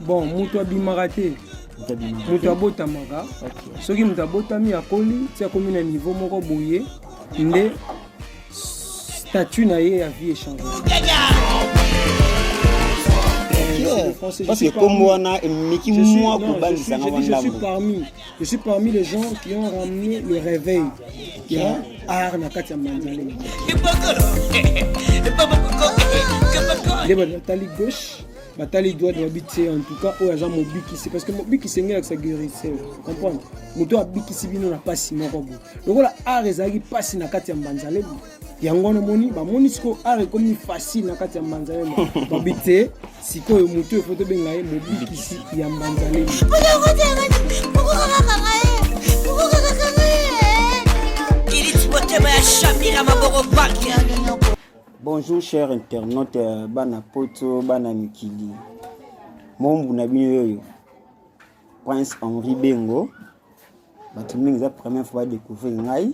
Bon, mutu abimaka te. Mutu abotamaka. Soki mutu abotami akoli, ti akomi na niveau moko boye, nde statut na ye ya vie échange. Parce que comme moi, je suis parmi les gens qui ont ramené le réveil. Qui a art na kati ya Mbanzale. Les batali gauche, batali droite de habiter en tout cas au hasard mobiki c'est parce que mobiki c'est ngela que ça guérissait. Comprendre? Moto abiki si bino na pasi moko bo. Donc la art ezaki pasi na kati ya Mbanzale. Yango na moni ba moni siko art comme facile na kati ya Mbanzale. Babite siko moto e photo benga ye mobiki si ya Mbanzale. Bonjour chers internautes, bana poto, bana mikili. Mon nabino Prince Henri Bengo. Batuming za première fois découvrir ngai.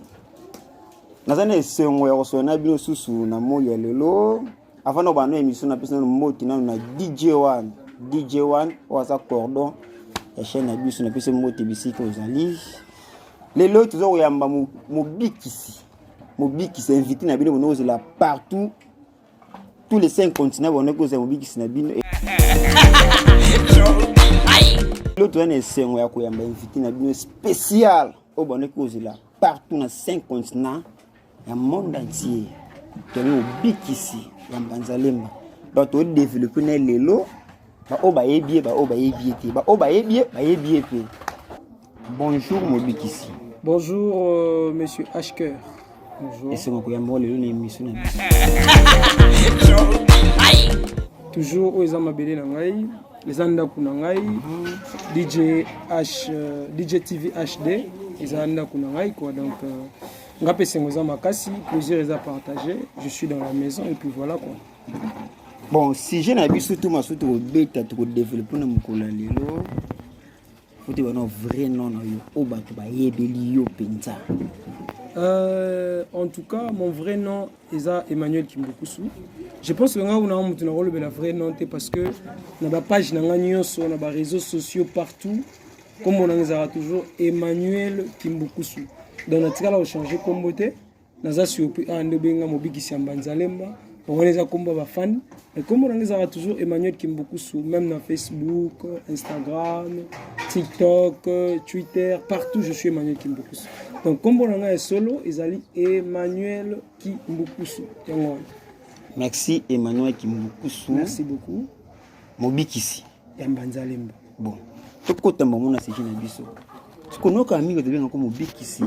Nazana sengo ya kosona bino susu na moya lelo. Avant no bano émission na pesa no moti na DJ1 oza cordon ya chaîne abiso na pesa moti bisika ozali. Lelo toujours yamba mobikisi. Mobikisi invité na bino bono là partout. Tous les 5 continents bono ko za mobikisi na bino. L'autre est sengo ya koyamba invité na bino spécial au bono ko là partout na 5 continents ya monde entier. Tenu mobikisi ya Mbanzalemba. Bato développer na lelo ba obayebie te ba obayebie te. Bonjour mobikisi. Bonjour monsieur Ashker. Bonjour. Et c'est mon coyambo le émission. Toujours aux amabélé na ngai, les anda kuna ngai, DJ TV HD, les anda kuna ngai quoi donc ngape sengoza makasi, plaisir est à partager. Je suis dans la maison et puis voilà quoi. Bon, si j'ai n'habite surtout ma surtout bêta to développer na mukula lelo. Faut te voir vrai nom na yo obato ba yebeli yo penza. En tout cas, mon vrai nom est Emmanuel Kimbukusu. Je pense que on a un vrai nom parce que dans la page sur les réseaux sociaux partout, comme on a toujours Emmanuel Kimbukusu. Dans notre cas, on a changé comme beauté. Nous avons Mobiki Mbanzalemba. On les a comme fan. Et comme on a toujours Emmanuel Kimbukusu, même dans Facebook, Instagram, TikTok, Twitter, partout je suis Emmanuel Kimbukusu. Donc comme on a un solo, ils allaient Emmanuel Kimbukusu. Merci Emmanuel Kimbukusu. Merci beaucoup. Mobikisi. Mbanzalemba. Bon. Tout côté mon na c'est une biso. Tu connais quand amigo de bien comme Mobikisi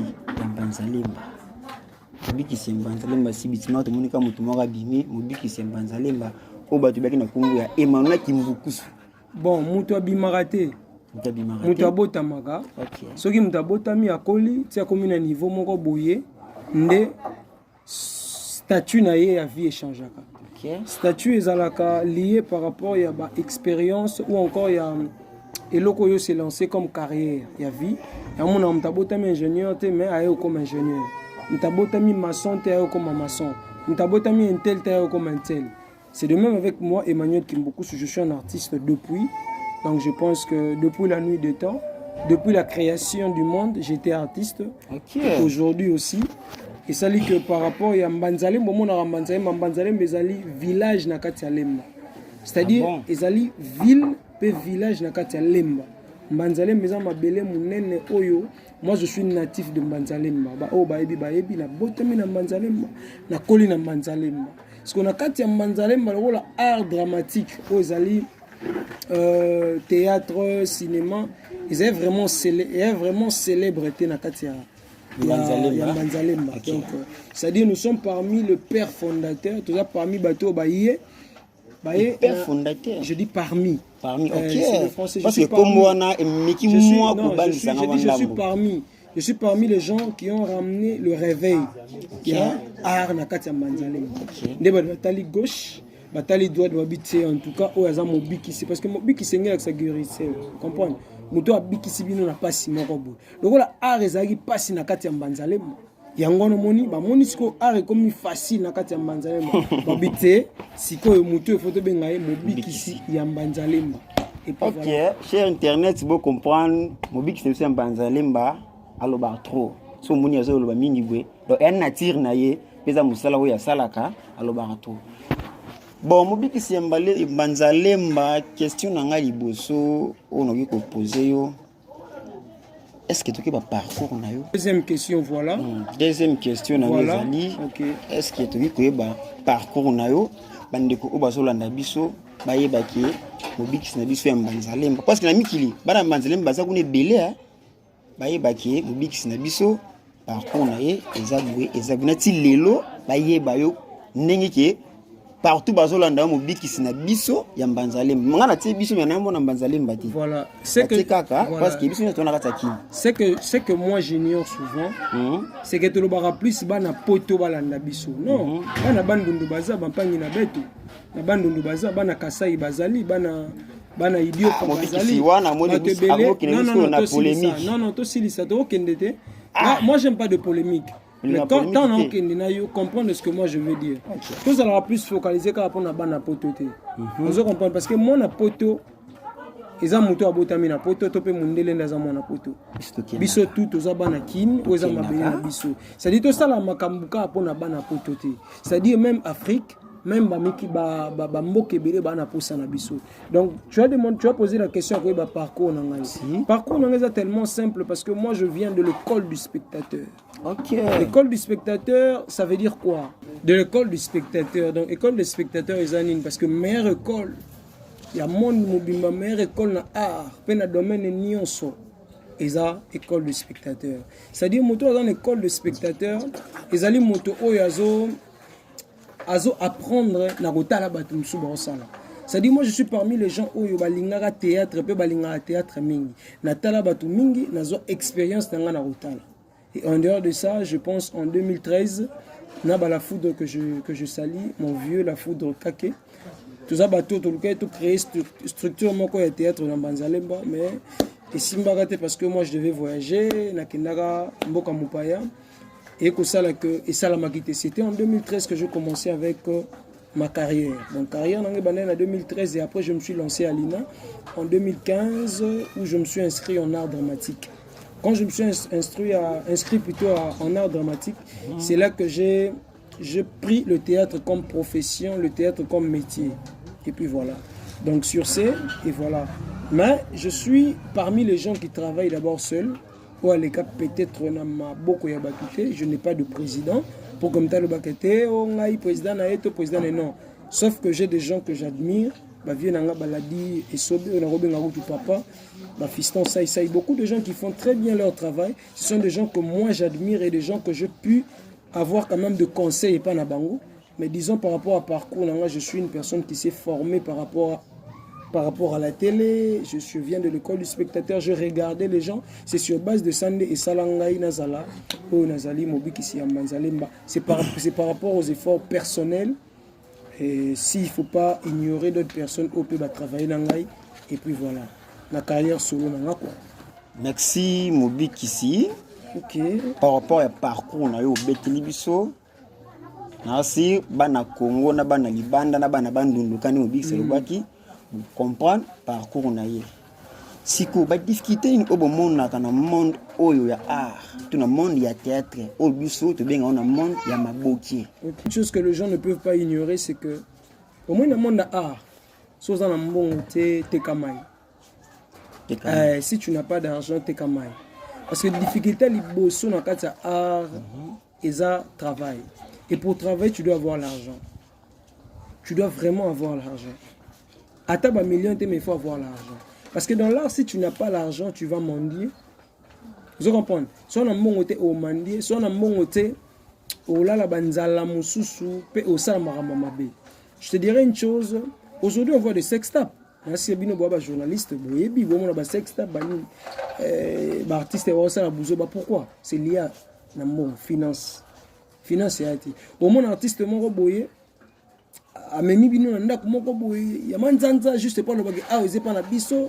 Mbanzalemba. Mobikisi Mbanzalemba si bitima to monika mutu moko abimi Mobikisi Mbanzalemba o batu baki na kungu ya Emmanuel Kimbukusu. Bon, mutu abimaka te. Mutu abotamaka. Soki mutu abotami akoli ti akomi na niveau moko boye nde statut na ye ya vie échangeaka. Statut ezalaka lié par rapport à ba expérience ou encore ya eloko yo se lancer comme carrière ya vie. Ya mona mutu abotami ingénieur te mais ayo comme ingénieur. Mutu abotami maçon te ayo comme maçon. Mutu abotami intel te ayo comme intel. C'est de même avec moi Emmanuel Kimbukusu, je suis un artiste depuis. Donc je pense que depuis la nuit des temps, depuis la création du monde, j'étais artiste. Aujourd'hui aussi. Et ça dit que par rapport à Mbanzalemba, Mbanzalemba ezali village na kati ya Lemba. C'est-à-dire ezali ville pe village na kati ya Lemba. Mbanzalemba eza mabele munene oyo. Moi je suis natif de Mbanzalemba. Ba o baebi na botami na Mbanzalemba, na koli na Mbanzalemba. Parce qu'on a kati ya Mbanzalemba le art dramatique o ezali théâtre, cinéma, ils est vraiment célébrité na katia Mbanzalemba. Donc c'est-à-dire nous sommes parmi le père fondateur, tout ça parmi bateau baïe. Père fondateur. Je dis parmi. Parmi. Français, parce que comme moi na miki moi je suis parmi les gens qui ont ramené le réveil. Qui a art na katia Mbanzalemba. Ndeba batali gauche. Batali doit habiter en tout cas au hasard mobiki c'est parce que mobiki c'est ngela que ça guérissait comprendre moto abiki si bino na pasi moko bo donc la art ezaki pasi na kati ya Mbanzalemba yango no moni ba moni siko art comme facile na kati ya Mbanzalemba babite siko moto e photo benga ye mobiki si ya Mbanzalemba Et puis, ok, voilà. cher internet, vous comprendre, Mobiki c'est un banzalemba, aloba trop. So moni azo aloba mingi bwe. Donc en nature na ye, pesa musala oya salaka, aloba trop. Bon, Mobiki c'est un banzalemba, question na nga liboso, on a ko poser yo. Est-ce que tu as un parcours na yo? Deuxième question, voilà. Deuxième question na Voilà. ngezali. Ok. Est-ce que tu as un parcours na yo? Bandeko obazolanda biso bayebaki Mobiki na biso ya banzalemba parce que na mikili bana banzalemba baza kuna belé bayebaki Mobiki na biso parcours na ye ezabwe na ti lelo bayeba yo ndenge ke partout bazolanda Mobiki na biso ya banzalemba ngana ti biso ya nambo na banzalemba ti Voilà, c'est que kaka parce que biso na kata ki c'est que moi j'ignore souvent. C'est que tu le bara plus bana poto balanda biso. Non, bana bandundu baza bampangi na beto. Na bandundu baza bana kasai bazali bana idiot bazali. Non, polémique. Non, to silisa to okendete. Moi j'aime pas de polémique. Mais quand on a comprendre ce que moi je veux dire. Tout ça va plus focaliser quand on a bana poto te. Vous comprenez parce que moi na poto eza moto abotami na poto to pe mundele ndaza mona poto biso tout toza bana kin oza mabele na biso ça dit to sala makambuka pona bana poto te ça dit même Afrique même bamiki ba mboke belé bana posa na biso. Donc tu as posé la question à quoi parcours na ngai. Parcours na ngai est tellement simple parce que moi je viens de l'école du spectateur. OK. L'école du spectateur, ça veut dire quoi? De l'école du spectateur. Donc école du spectateur ezanine parce que meilleure école ya monde mobimba meilleure école na art pe na domaine nyonso eza école de spectateur. C'est-à-dire moto dans école de spectateur ezali moto oyo azo apprendre na kotala bato musu ba osala. C'est-à-dire moi je suis parmi les gens oyo balingaka théâtre pe balingaka théâtre mingi na tala bato mingi nazo expérience na na kotala. Et en dehors de ça, je pense en 2013 na ba la foudre que je salis mon vieux la foudre Kake. Tout ça bateau tout le cas tout créer structure mon quoi théâtre dans Banzalemba mais et simbagate parce que moi je devais voyager na kendaka mboka mupaya et que ça là que et ça la makité c'était en 2013 que je commençais avec ma carrière. Mon carrière dans en 2013 et après je me suis lancé à l'INA en 2015 où je me suis inscrit en art dramatique. Quand je me suis inscrit plutôt en art dramatique, c'est là que j'ai pris le théâtre comme profession, le théâtre comme métier. Et puis voilà. Donc sur ce, et voilà. Mais je suis parmi les gens qui travaillent d'abord seul. Ou à l'écart peut-être on a beaucoup de bakité. Je n'ai pas de président. Pour comme tel bakité, on a président non. Sauf que j'ai des gens que j'admire. Viennent baladi et sobe on a robin du papa. Fiston ça beaucoup de gens qui font très bien leur travail. Ce sont des gens que moi j'admire et des gens que je puis avoir quand même de conseils et pas na bango. Mais disons par rapport à parcours, je suis une personne qui s'est formée par rapport à la télé. Je viens de l'école du spectateur, je regardais les gens. C'est sur base de Sandé et Salangaï Nazala, ou Nazali Mobiki Siambanzalemba. C'est par rapport aux efforts personnels. Et s'il ne faut pas ignorer d'autres personnes au peut travailler dans l'AI. Et puis voilà, la carrière solo dans la quoi. Merci Mobiki ici. Ok. Par rapport au parcours, on a eu au Betelibiso. Merci, bana Congo, na bana Libanda, na bana Bandundu, kani Mobiki Selobaki. Vous comprenez parcours on a eu. Si vous avez difficulté au monde dans le monde où il y a art, tout le monde il y a théâtre, au biso, tout bien dans le monde il y a maboki. Une chose que les gens ne peuvent pas ignorer, c'est que au moins dans le monde de l'art, si dans le monde t'es kamai. Si tu n'as pas d'argent, t'es kamai. Parce que la difficulté les bosso dans le art, et ça travail. Et pour travailler, tu dois avoir l'argent. Tu dois vraiment avoir l'argent. À ta million, mais il faut avoir l'argent. Parce que dans l'art, si tu n'as pas l'argent, tu vas mendier. Vous comprenez? Si on a un bon côté au mendier, si on a un bon côté au la banzala mususu, pe au salamaramabe. Je te dirais une chose. Aujourd'hui, on voit des sextapes. Si vous êtes un journaliste, vous voyez, vous avez des sextapes, des artistes, pourquoi? C'est lié à la finance. Finance, au moins, artiste, amemi bino na ndako moko boye ya manzanza juste pas le bagage ah ils pas na biso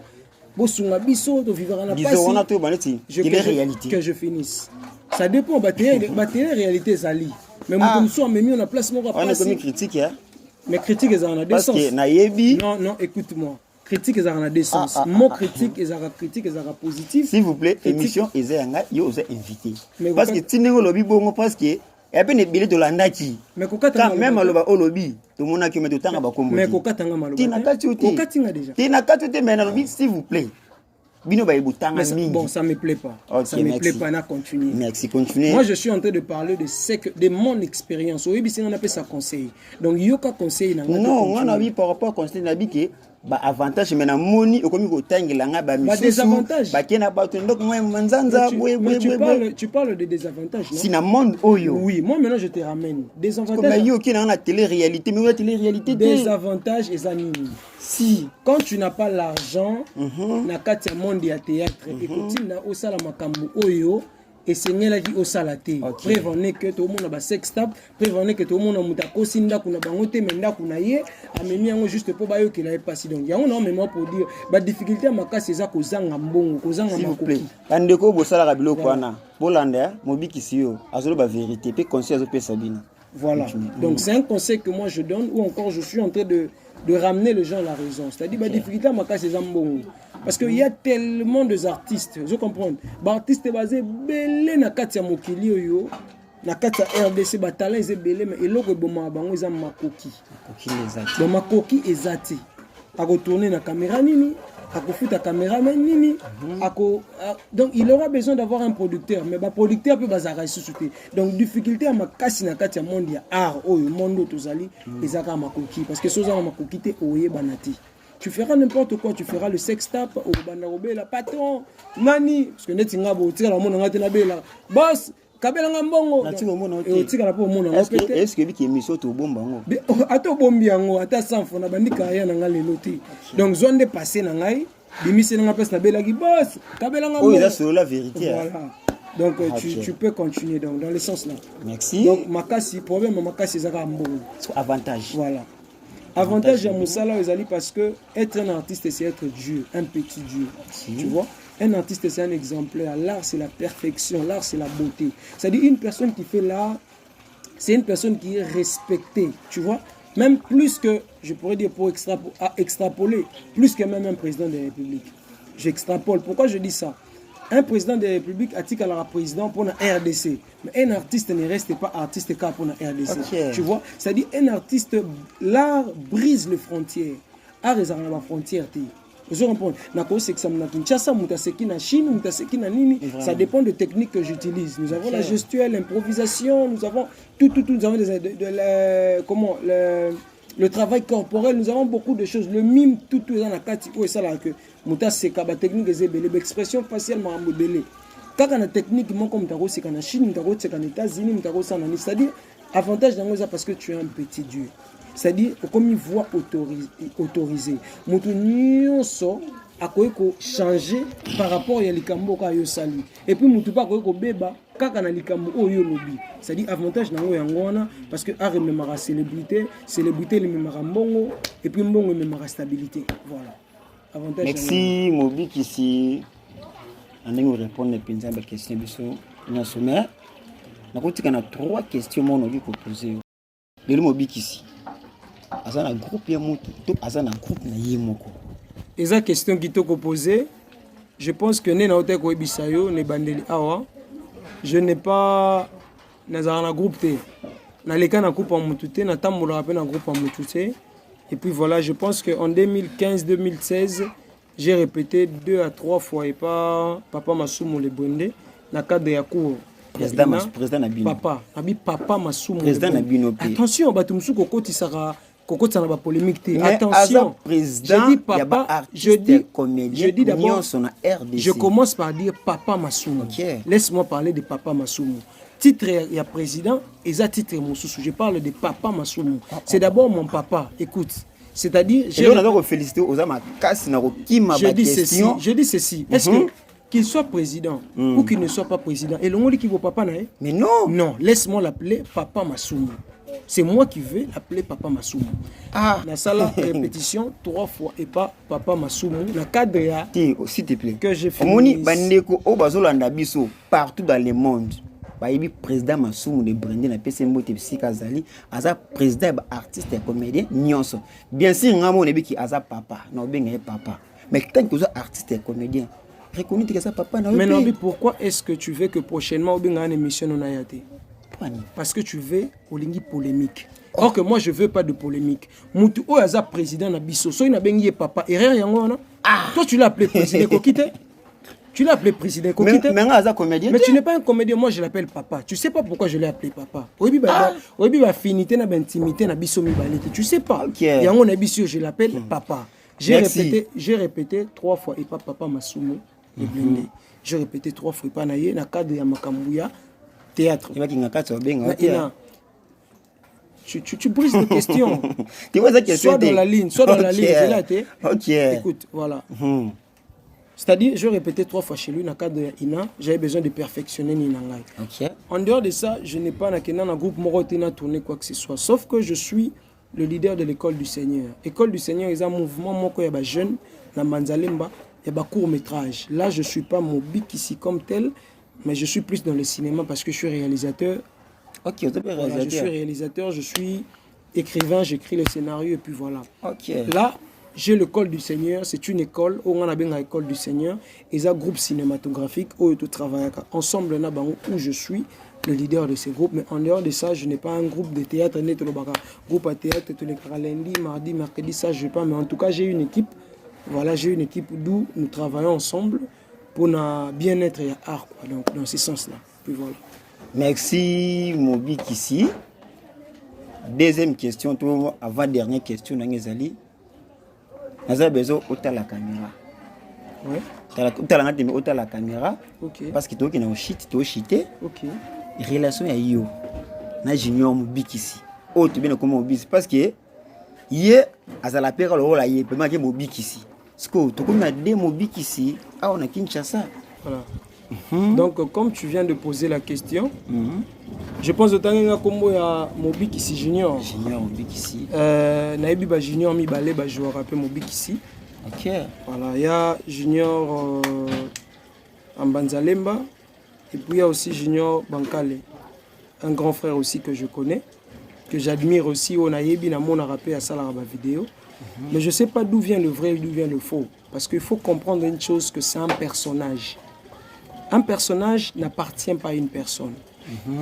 bosunga biso to vivre na passe on a tout baneti il est réalité que je finisse ça dépend batterie réalité zali mais mon so amemi on a place moko on a comme critique hein mais critique ça en a deux sens parce que na yebi non écoute-moi critique ezaka na deux sens. Mot critique ezaka positif. S'il vous plaît, émission ezanga yo oza invité. Parce que tinengo lobi bongo parce que et puis ne billet de landaki. Mais kokatanga même aloba olobi to mona ki meto tanga ba kombo. Mais kokatanga maloba. Tina katuti. Kokatinga déjà. Tina katuti mais lobi s'il vous plaît. Bino ba ibutanga mingi. Bon, ça me plaît pas. Okay, ça me plaît pas na continuer. Merci, continuez. Moi je suis en train de parler de mon expérience. Oui, c'est on appelle ça conseil. Donc yoka conseil na. Non, on a vu par rapport à conseil na bi que ba avantage mais na moni okomi ko tangela nga ba misusu. Ba désavantage. Ba kena ba to ndok moi manzanza tu parles de désavantages non? Si na monde oyo. Oui, moi maintenant je te ramène des avantages. Comme yo qui na la télé-réalité, mais la télé-réalité des avantages et animi. Si quand tu n'as pas l'argent, na kati ya monde ya théâtre et continue na osala makambo oyo et seigneur qui osala te. Prévenez que tout le monde a sex tap, prévenez que tout le monde a mutakosi ndako na bangote menda kuna ye amemi yango juste pour bayo ki na pas donc yango non mais moi pour dire ba difficulté makasi eza kozanga mbongo kozanga makoki bandeko bosala ka biloko wana bolanda mobikisi yo azolo ba vérité pe conseil azo pesa bina. Voilà. Donc c'est un conseil que moi je donne ou encore je suis en train de ramener les gens à la raison. C'est-à-dire la difficulté à makasi zambongo. Parce qu'il y a tellement d'artistes, je comprends. Bah artistes basés belé na kati ya mokili yo, na kati ya RDC ba talent est belé mais eloko boma bango za makoki. Makoki ezati. Donc makoki ezati. A retourner na caméra nini, a kofuta caméraman nini, donc il aura besoin d'avoir un producteur mais ba producteur peut bazara sous-souté. Donc difficulté à makasi na kati ya monde ya art oyo monde tozali ezaka makoki parce que soza makoki te oye banati. Tu feras n'importe quoi, tu feras le sex tap au bandarobe la patron nani parce que neti ngabo tira la mona ngate na bela boss kabela ngambongo et tika la po mona est-ce que biki émission to bomba ngo ato bombi yango ata sans fona bandika ya na ngalelo te donc zone de passer na ngai bimise na pesa na bela ki boss kabela ngambongo oui ça c'est la vérité. Voilà. Donc tu peux continuer donc dans le sens là. Merci. Donc makasi problème makasi zaka mbongo avantage. Voilà. Avantage à Moussala Ezali parce que être un artiste c'est être Dieu, un petit Dieu. Tu vois, un artiste c'est un exemplaire. L'art c'est la perfection, l'art c'est la beauté. C'est-à-dire une personne qui fait l'art, c'est une personne qui est respectée. Tu vois, même plus que, je pourrais dire pour extrapoler, plus que même un président de la République. J'extrapole. Pourquoi je dis ça? Un président de la République a-t-il à la président pour la RDC. Mais un artiste ne reste pas artiste car pour la RDC. Okay. Tu vois, c'est-à-dire un artiste, l'art brise les frontières. Art est dans la frontière. Vous comprenez? Ça dépend de techniques que j'utilise. Nous avons la gestuelle, l'improvisation, nous avons tout, nous avons le travail corporel, nous avons beaucoup de choses. Le mime, tout est dans la carte. Oh, ça là que muta c'est kaba technique des l'expression faciale m'a modélé. Quand on a technique, moi comme t'as c'est qu'en Chine, t'as c'est qu'en États-Unis, t'as c'est en Asie. C'est-à-dire avantage dans ça parce que tu es un petit Dieu. C'est-à-dire comme une voix autorisée. Mutu nyonso akoyeko changer par rapport à likambo ka yo sali. Et puis mutu pas akoyeko beba kaka na likambo oyo lobi. C'est-à-dire avantage nango yango wana parce que art memara célébrité le memara mbongo et puis mbongo memara stabilité. Voilà. Avantage. Merci Mobik ici. On va répondre à la question biso na sommaire. Na kotika na 3 questions mon obi ko poser. Le Mobik ici. Asa na groupe ya mutu, to asa na groupe na yemoko. Eza question qui t'a posé. Je pense que ne na hote ko bisayo ne bandeli awa. Je n'ai pas un groupe T. Na leka na groupe en mututé, na tambola rappel na groupe en mututé. Et puis voilà, je pense qu'en 2015-2016, j'ai répété 2 à 3 fois et pas Papa Masumu le Bonde, na cadre de Yakou. Président Nabino. Papa Masumu. Président Nabino. Attention, Batumsu Kokoti Sara. Kokoti Sara polémique. Attention, président, je dis papa, je dis d'abord, je commence par dire Papa Masumu. Okay. Laisse-moi parler de Papa Masumu. Titre il y a président et ça titre mon sous. Je parle de Papa Masumu. C'est d'abord mon papa. Écoute, c'est-à-dire je dis ceci. Est-ce que qu'il soit président ou qu'il ne soit pas président et le monde qui vaut papa nae? Mais non. Non, laisse-moi l'appeler Papa Masumu. C'est moi qui vais l'appeler Papa Masumu. La salle répétition 3 fois et pas Papa Masumu. La cadre s'il te plaît. Que j'ai fait. Omoni bandeko o bazolanda biso partout dans le monde. bayebi président Masumu de Brandé na PC Mbote Bisika Azali aza président ba artiste et comédien nyonso bien sûr ngamo nebi ki aza papa na obenga papa mais tant que ça artiste et comédien reconnu que ça papa na. Mais non, pourquoi est-ce que tu veux que prochainement obenga une émission non ayate? Parce que tu veux olingi polémique. Or que moi je veux pas de polémique. Mutu o aza président na biso so ina bengi papa erreur yango na. Toi tu l'as appelé président Kokite. Tu l'as appelé président Kokite. Mais tu n'es pas un comédien, moi je l'appelle papa. Tu sais pas pourquoi je l'ai appelé papa. Oyebi ba affinité na intimité na biso mi balete. Tu sais pas. Yango na biso je l'appelle papa. J'ai répété 3 fois et pas papa Masumu et blindé. J'ai répété 3 fois et pas naye na cadre ya makambuya théâtre. Tu brises des questions. Soit dans la ligne, je l'ai été. Ok. Écoute, voilà. C'est-à-dire, je répétais 3 fois chez lui, dans le cadre de Ina, j'avais besoin de perfectionner Ninangai. Okay. En dehors de ça, je n'ai pas un groupe Morotina tourné quoi que ce soit. Sauf que je suis le leader de l'école du Seigneur. L'école du Seigneur, il y a un mouvement, moi, il y a des jeunes, dans Manzalemba, il y a des courts-métrages. Là, je ne suis pas mon bic ici comme tel, mais je suis plus dans le cinéma parce que je suis réalisateur. Ok, voilà, je suis réalisateur, je suis écrivain, j'écris les scénarios et puis voilà. Ok. Là, j'ai l'école du Seigneur, c'est une école où on a bien l'école du Seigneur et un groupe cinématographique où je travaille ensemble où je suis le leader de ces groupes. Mais en dehors de ça, je n'ai pas un groupe de théâtre, groupe à théâtre tous les lundi, mardi, mercredi, ça je n'ai pas. Mais en tout cas, j'ai une équipe. Voilà, j'ai une équipe d'où nous travaillons ensemble pour notre bien-être et art. Donc dans ce sens-là. Puis voilà. Merci Mobik ici. Deuxième question, avant dernière question, Nangezali. Nous avons besoin de la caméra. Oui. Tu as la caméra. Ok. Parce que tu as cheaté. Ok. Relation à yo. Na junior Mobik ici. Oh, tu viens comme Mobik parce que hier, à la période où la yé, peut marquer Mobik ici. Parce que tu as des Mobik ici. Ah, on a Kinshasa. Voilà. Donc, comme tu viens de poser la question, je pense que tu as Mobik ici junior. Junior Mobik ici. Naïbi ba junior mi balé ba joueur rappelé Mobik ici. Ok. Voilà, il y a junior en Banzalemba et puis il y a aussi junior Bankale, un grand frère aussi que je connais, que j'admire aussi. On a yebi na mon rappelé à ça la vidéo. Mais je ne sais pas d'où vient le vrai et d'où vient le faux. Parce qu'il faut comprendre une chose, que c'est un personnage. Un personnage n'appartient pas à une personne.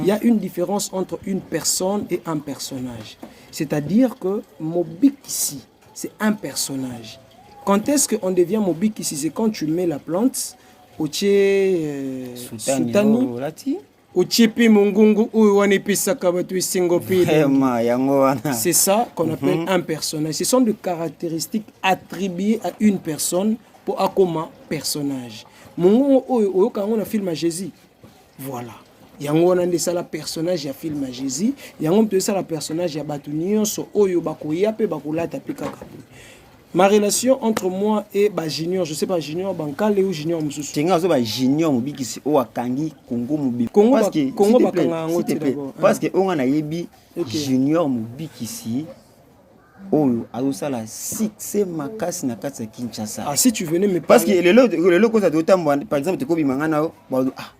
Il y a une différence entre une personne et un personnage. C'est-à-dire que Mobik ici, c'est un personnage. Quand est-ce qu'on devient Mobik ici? C'est quand tu mets la plante au Soutani, au Tchepi Mongongo, ou c'est ça qu'on appelle un personnage. Ce sont des caractéristiques attribuées à une personne pour un personnage. Mongongo, on a film à Jésus. Voilà. Yango on a des la personnage ya film à Jésus. Yango on ça la personnage ya Batunio so oyo bakoya pe bakolata pe kaka. Ma relation entre moi et Junior, je sais pas Junior Bankale ou Junior Mususu. Tinga zo ba Junior Mobik ici o akangi Congo Mobik. Congo bakanga ngoti d'abord. Parce que on a yebi Junior Mobik ici. Oh, alors la succès makasi na kati Kinshasa. Ah, si tu venais me parler. Parce que le cause de autant par exemple te kobi mangana ah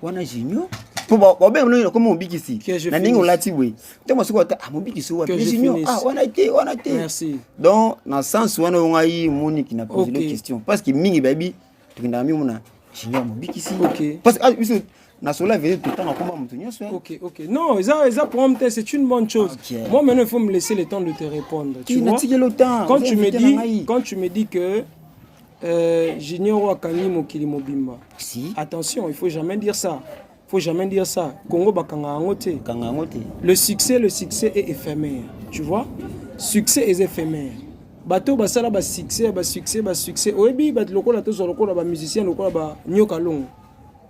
wana Junior pour ba ben comme Mobik ici. Na ningo lati we. Temo soko ah Mobik ici wa Junior ah wana été. Merci. Donc dans sens wana on a eu Monique qui n'a posé la question parce que mingi baby tu nda mi mona Junior Mobik ici. OK. Parce que na sola veut tout le temps comme mutunyo so. OK. Non, ça pour moi c'est une bonne chose. Moi maintenant il faut me laisser le temps de te répondre. Tu vois. Quand tu me dis que Junior Wakani Mokili Mobimba. Si. Attention, il faut jamais dire ça. Congo bakanga ngote. Le succès est éphémère. Tu vois? Succès est éphémère. Bato basala ba succès. Oyebi bat lokola to lokola ba musicien lokola ba nyoka longo.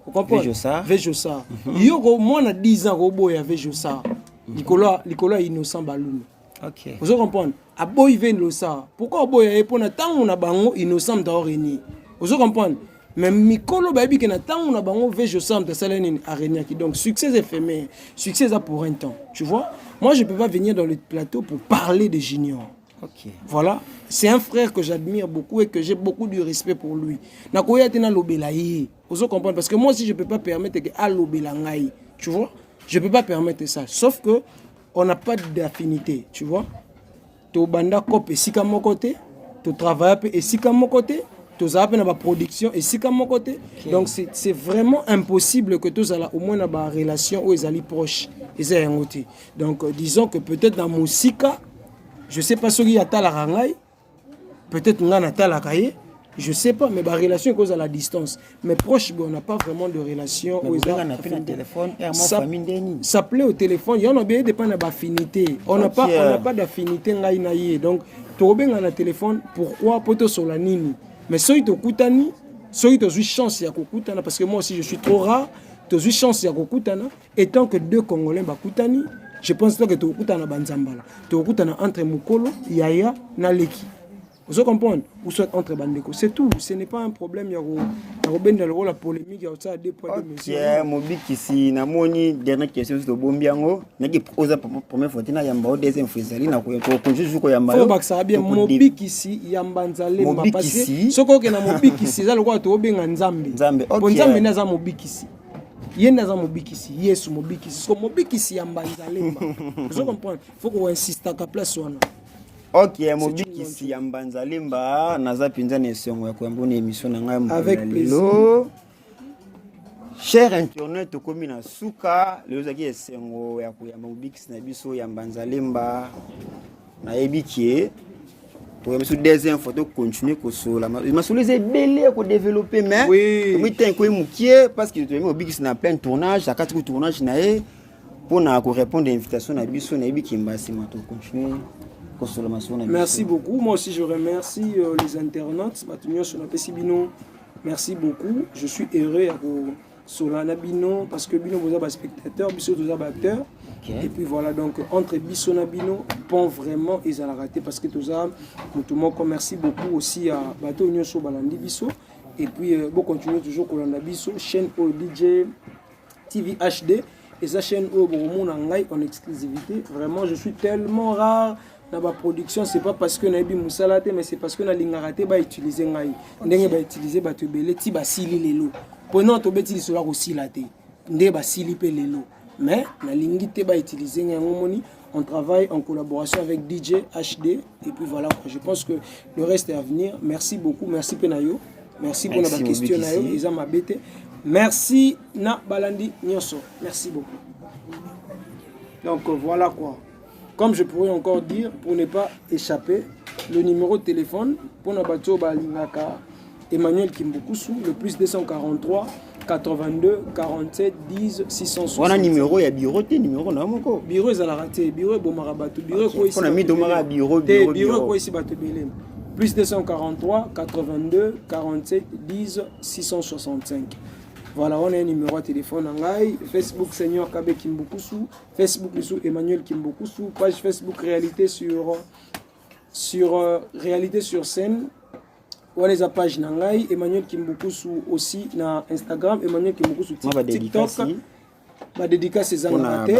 Vous comprenez? Vejosa. Yo moi na 10 ans robo ya Vejosa. Nicolas innocent balou. OK. Vous comprenez? Aboy ven lo ça. Pourquoi aboy ya pona tango na bango innocent d'oreni. Vous comprenez? Mais Mikolo baby que na tango na bango Vejosa de salene arenia qui donc succès éphémère. Succès ça pour un temps. Tu vois? Moi je peux pas venir dans le plateau pour parler de Junior. OK. Voilà, c'est un frère que j'admire beaucoup et que j'ai beaucoup de respect pour lui. Nakoya tena lobela ye. Vous comprenez parce que moi aussi je peux pas permettre que a lobela ngai. tu vois. Je peux pas permettre ça, sauf que on n'a pas d'affinité, tu vois. Tu banda cop et si comme mon côté, tu travailles et si comme mon côté, tu as une production et si comme mon côté. Donc c'est vraiment impossible que tu aies au moins une relation où ils sont proches. Donc disons que peut-être dans mon sika, je sais pas ce qu'il y a à la rangaï, peut-être qu'on a la cahier. Je sais pas, mais la relation est cause à la distance. Mais proche, on n'a pas vraiment de relation. Mais on a un téléphone, ça plaît au téléphone. Il y en a bien des pas d'affinité. On n'a pas d'affinité. Donc, tu as bien un téléphone. Pourquoi? Pour te sur la nini. Mais si tu as une chance, parce que moi aussi je suis trop rare, tu as une chance, et tant que deux Congolais, je pense que tu as Banzambala. Tu as entre Mukolo, Yaya, Naleki. Vous comprenez? Ou soit entre Bandeko. C'est tout. Ce n'est pas un problème. Il y a la polémique. Il y a aussi des points de mesure. Mobiki si na moni dernière question sur Bombiango. Naki pose la première fois. Tina yamba deuxième fois. Na ko konjuju ko yamba. Faut que ça bien. Mobiki si yambanzale m'a passé. Soko ke na mobiki si za lokwa to benga nzambe. Nzambe. Okay. Nzambe na za mobiki si. Yenda za mobiki si. Yesu mobiki si. Ko mobiki si yambanzale. Vous comprenez? Faut qu'on insiste à la place wana. Ok, mobiki si yambanza limba naza pinza na esongo ya koyamba na émission na ngai avec plaisir. Cher internet tokomi na suka leo zaki esongo ya koyamba mobiki si na biso yambanza limba na yebikie to yamba su deuxième photo continuer ko sola masolo ze belé ko développer mais oui tant ko mukie parce que to mobiki si na plein tournage akati ko tournage na e pour na ko répondre à invitation na biso na yebiki mbasi ma to continuer. Merci beaucoup. Moi aussi, je remercie les internautes. Merci beaucoup. Je suis heureux à Solana Bino parce que Bino vous avez spectateur, Bisso vous avez acteur. Et puis voilà, donc entre Bisso et Bino, bon vraiment, ils ont raté parce que tout ça, merci beaucoup aussi à Bateau Union sur Balandi Bisso. Et puis, bon, continuez toujours Kolanda Bisso, chaîne au DJ TV HD. Et sa chaîne au Boromon en exclusivité. Vraiment, je suis tellement rare. Dans la production, c'est pas parce que Nabi Moussalate, mais c'est parce que na lingarate ba utiliser ngai. Ndenge ba utiliser ba tebele ti ba sili lelo. Pendant to beti cela aussi laté. Ndé ba sili pe lelo. Mais na lingité ba utiliser ngai ngomoni, on travaille en collaboration avec DJ HD et puis voilà, je pense que le reste est à venir. Merci beaucoup, merci Penayo. Merci pour la question nayo, ils ont m'abété. Merci na Balandi Nyoso. Merci beaucoup. Donc voilà quoi. Comme je pourrais encore dire, pour ne pas échapper, le numéro de téléphone pour Nabato Balingaka, Emmanuel Kimbukusu, le plus 243 82 47 10 660. On a numéro, il y a bureau, numéro na moko. Bureau est à la raté, bureau Bomarabato, bureau quoi ici. On a mis Domara bureau quoi ici Batebelem. Plus 243 82 47 10 665. Voilà, on a un numéro de téléphone en live. Facebook Seigneur Kabe Kimbukusu, Facebook Emmanuel Kimbukusu, page Facebook Réalité sur Réalité sur scène. On a les pages Nangai, Emmanuel Kimbukusu aussi na Instagram, Emmanuel Kimbukusu TikTok. Ma dédicace c'est Zangarate.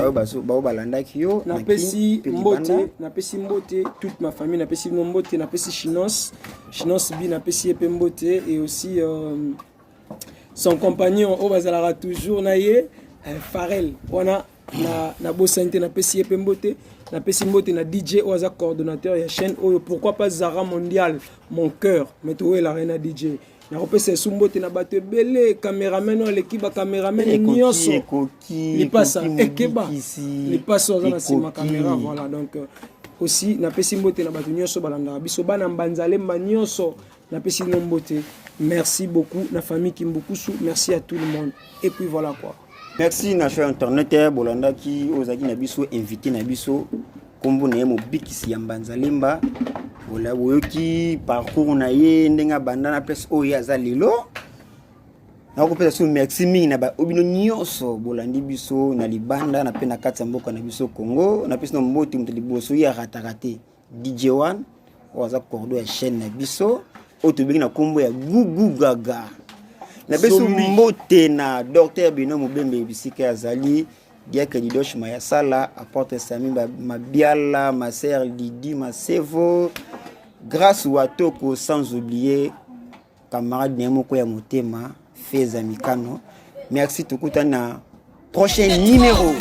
Na pesi mbote, toute ma famille na pesi mbote, na pesi Chinos bi na pesi epe mbote et aussi son compagnon au bazalara toujours naie Farel wana na bosante na pesi mbote na pesi mbote na DJ oza coordonnateur ya chaîne oyo pourquoi pas Zara mondial mon cœur mais toi la reine DJ na repese sumbote na bato belé cameraman o l'équipe cameraman nyonso li passa ekeba li passa na sima caméra voilà donc aussi na pesi mbote na bato nyonso balanda biso bana mbanzale nyonso na pesi mbote. Merci beaucoup, la famille Kimbukusu. Merci à tout le monde. Et puis voilà quoi. Merci, Nacho Internet, Bolanda qui osaki Nabiso invité Nabiso. Kombo na mo bikisi yambanza limba. Voilà, qui parcours na ye ndenga bandana place oya zalilo. Na ko pesa su merci mingi na ba obino nyonso bolandi biso na libanda na pena katsa mboka na biso Congo. Na pesa no mboti mteliboso ya ratarate. DJ One oza cordo ya chaîne na biso. Otobiki na kombo ya Gugu Gaga. Na beso mbote na Dr Bino Mubembe bisika azali diaka Didosh Mayasala apporte Sami Mabiala, ma sœur Lidi Masevo, grâce Watoko sans oublier camarade Nemoko ya Motema Feza Mikano. Merci tukuta na prochain numéro.